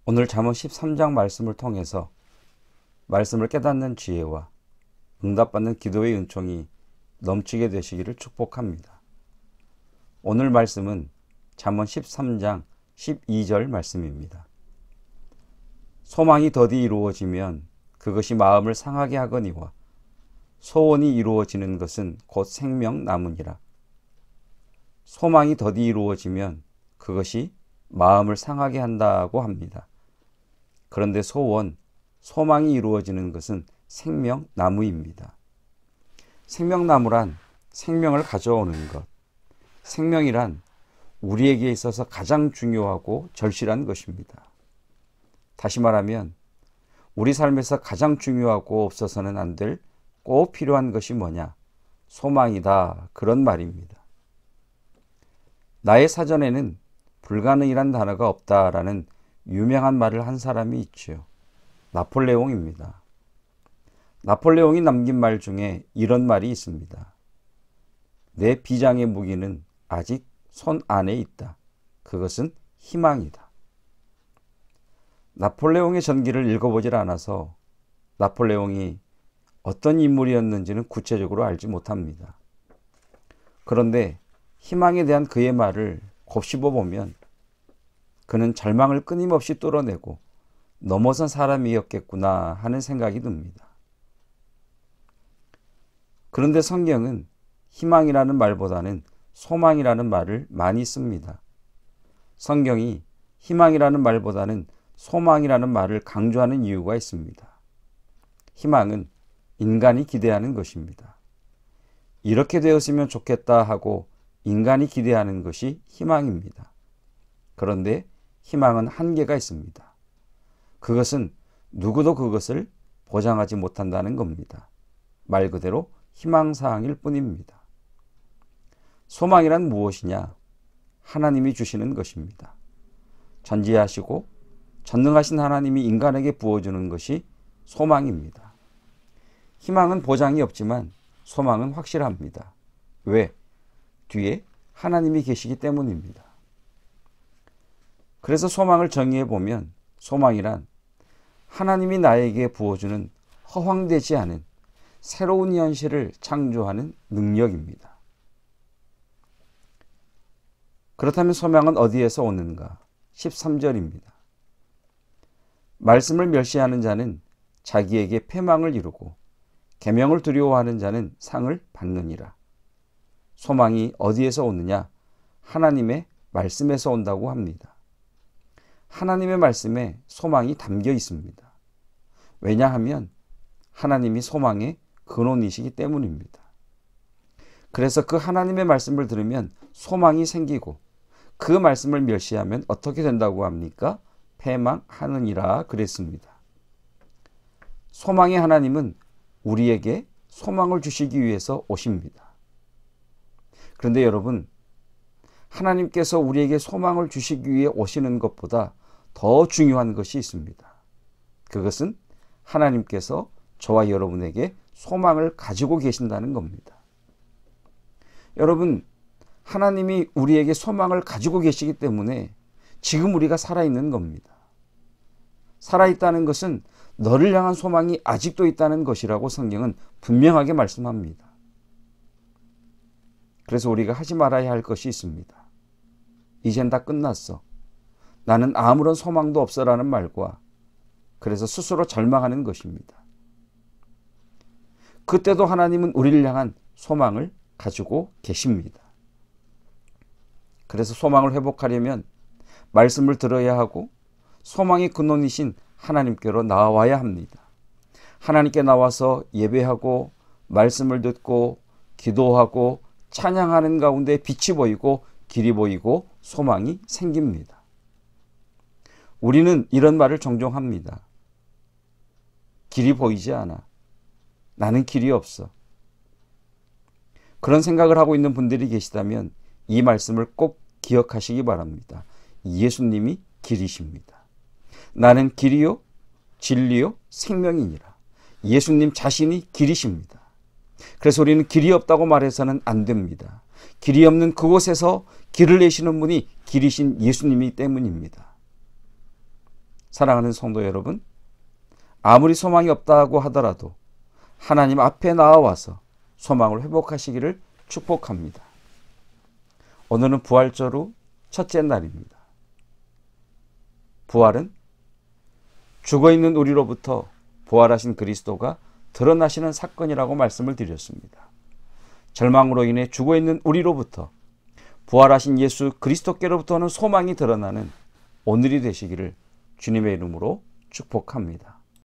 오늘 잠언 13장 말씀을 통해서 말씀을 깨닫는 지혜와 응답받는 기도의 은총이 넘치게 되시기를 축복합니다. 오늘 말씀은 잠언 13장 12절 말씀입니다. 소망이 더디 이루어지면 그것이 마음을 상하게 하거니와 소원이 이루어지는 것은 곧 생명나무니라. 소망이 더디 이루어지면 그것이 마음을 상하게 한다고 합니다. 그런데 소망이 이루어지는 것은 생명나무입니다. 생명나무란 생명을 가져오는 것, 생명이란 우리에게 있어서 가장 중요하고 절실한 것입니다. 다시 말하면 우리 삶에서 가장 중요하고 없어서는 안 될 꼭 필요한 것이 뭐냐? 소망이다. 그런 말입니다. 나의 사전에는 불가능이란 단어가 없다라는 유명한 말을 한 사람이 있지요. 나폴레옹입니다. 나폴레옹이 남긴 말 중에 이런 말이 있습니다. 내 비장의 무기는 아직 손 안에 있다. 그것은 희망이다. 나폴레옹의 전기를 읽어보질 않아서 나폴레옹이 어떤 인물이었는지는 구체적으로 알지 못합니다. 그런데 희망에 대한 그의 말을 곱씹어 보면 그는 절망을 끊임없이 뚫어내고 넘어선 사람이었겠구나 하는 생각이 듭니다. 그런데 성경은 희망이라는 말보다는 소망이라는 말을 많이 씁니다. 성경이 희망이라는 말보다는 소망이라는 말을 강조하는 이유가 있습니다. 희망은 인간이 기대하는 것입니다. 이렇게 되었으면 좋겠다 하고 인간이 기대하는 것이 희망입니다. 그런데 희망은 한계가 있습니다. 그것은 누구도 그것을 보장하지 못한다는 겁니다. 말 그대로 희망사항일 뿐입니다. 소망이란 무엇이냐? 하나님이 주시는 것입니다. 전지하시고 전능하신 하나님이 인간에게 부어주는 것이 소망입니다. 희망은 보장이 없지만 소망은 확실합니다. 왜? 뒤에 하나님이 계시기 때문입니다. 그래서 소망을 정의해 보면 소망이란 하나님이 나에게 부어주는 허황되지 않은 새로운 현실을 창조하는 능력입니다. 그렇다면 소망은 어디에서 오는가? 13절입니다. 말씀을 멸시하는 자는 자기에게 패망을 이루고 계명을 두려워하는 자는 상을 받느니라. 소망이 어디에서 오느냐? 하나님의 말씀에서 온다고 합니다. 하나님의 말씀에 소망이 담겨 있습니다. 왜냐하면 하나님이 소망의 근원이시기 때문입니다. 그래서 그 하나님의 말씀을 들으면 소망이 생기고 그 말씀을 멸시하면 어떻게 된다고 합니까? 패망하느니라 그랬습니다. 소망의 하나님은 우리에게 소망을 주시기 위해서 오십니다. 그런데 여러분, 하나님께서 우리에게 소망을 주시기 위해 오시는 것보다 더 중요한 것이 있습니다. 그것은 하나님께서 저와 여러분에게 소망을 가지고 계신다는 겁니다. 여러분, 하나님이 우리에게 소망을 가지고 계시기 때문에 지금 우리가 살아있는 겁니다. 살아있다는 것은 너를 향한 소망이 아직도 있다는 것이라고 성경은 분명하게 말씀합니다. 그래서 우리가 하지 말아야 할 것이 있습니다. 이젠 다 끝났어. 나는 아무런 소망도 없어라는 말과 그래서 스스로 절망하는 것입니다. 그때도 하나님은 우리를 향한 소망을 가지고 계십니다. 그래서 소망을 회복하려면 말씀을 들어야 하고 소망의 근원이신 하나님께로 나와야 합니다. 하나님께 나와서 예배하고 말씀을 듣고 기도하고 찬양하는 가운데 빛이 보이고 길이 보이고 소망이 생깁니다. 우리는 이런 말을 종종 합니다. 길이 보이지 않아. 나는 길이 없어. 그런 생각을 하고 있는 분들이 계시다면 이 말씀을 꼭 기억하시기 바랍니다. 예수님이 길이십니다. 나는 길이요 진리요 생명이니라. 예수님 자신이 길이십니다. 그래서 우리는 길이 없다고 말해서는 안 됩니다. 길이 없는 그곳에서 길을 내시는 분이 길이신 예수님이기 때문입니다. 사랑하는 성도 여러분, 아무리 소망이 없다고 하더라도 하나님 앞에 나아와서 소망을 회복하시기를 축복합니다. 오늘은 부활절 후 첫째 날입니다. 부활은 죽어있는 우리로부터 부활하신 그리스도가 드러나시는 사건이라고 말씀을 드렸습니다. 절망으로 인해 죽어있는 우리로부터 부활하신 예수 그리스도께로부터는 소망이 드러나는 오늘이 되시기를 주님의 이름으로 축복합니다.